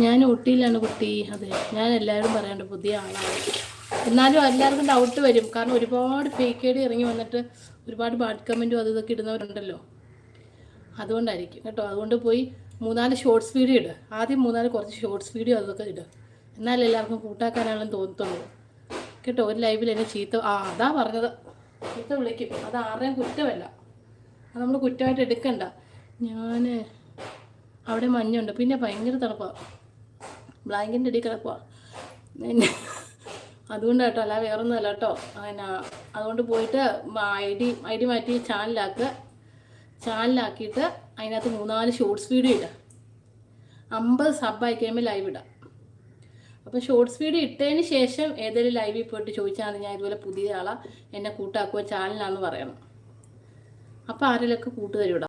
ഞാൻ ഊട്ടിയിലാണ് കുട്ടി. അതെ, ഞാൻ എല്ലാവരും പറയാണ്ട് പുതിയ ആളാണ്. എന്നാലും എല്ലാവർക്കും ഡൗട്ട് വരും. കാരണം ഒരുപാട് ഫേക്ക് ഐ ഡി ഇറങ്ങി വന്നിട്ട് ഒരുപാട് ബാഡ് കമൻറ്റും അത് ഇതൊക്കെ ഇടുന്നവരുണ്ടല്ലോ. അതുകൊണ്ടായിരിക്കും കേട്ടോ. അതുകൊണ്ട് പോയി 3-4 ഷോർട്സ് വീഡിയോ ഇടുക. ആദ്യം 3-4 കുറച്ച് ഷോർട്സ് വീഡിയോ അതൊക്കെ ഇടുക. എന്നാലും എല്ലാവർക്കും കൂട്ടാക്കാനാണെന്ന് തോന്നത്തുള്ളൂ കേട്ടോ. ഒരു ലൈവിൽ എന്നെ ചീത്ത അതാ പറഞ്ഞത്, ചീത്ത വിളിക്കും. അത് ആരുടെയും കുറ്റമല്ല, അത് നമ്മൾ കുറ്റമായിട്ട് എടുക്കണ്ട. ഞാൻ അവിടെ മഞ്ഞുണ്ട്, പിന്നെ ഭയങ്കര തണുപ്പാണ്, ബ്ലാങ്കിൻ്റെ ഇടയിൽ കിടക്കുക. പിന്നെ അതുകൊണ്ടാണ് കേട്ടോ, അല്ല വേറൊന്നുമല്ല കേട്ടോ. പിന്നെ അതുകൊണ്ട് പോയിട്ട് ഐ ഡി മാറ്റി ചാനലാക്കിയിട്ട് അതിനകത്ത് 3-4 ഷോർട്സ് വീഡിയോ ഇടുക. 50 സബ് ആയി കഴിയുമ്പോൾ ലൈവ് ഇടാം. അപ്പോൾ ഷോർട്സ് വീഡിയോ ഇട്ടതിന് ശേഷം ഏതെങ്കിലും ലൈവിൽ പോയിട്ട് ചോദിച്ചാൽ മതി, ഞാൻ ഇതുപോലെ പുതിയ ആളാണ്, എന്നെ കൂട്ടാക്കുക ചാനലാണെന്ന് പറയണം. അപ്പോൾ ആരെങ്കിലുമൊക്കെ കൂട്ടുതരും ഇടാം.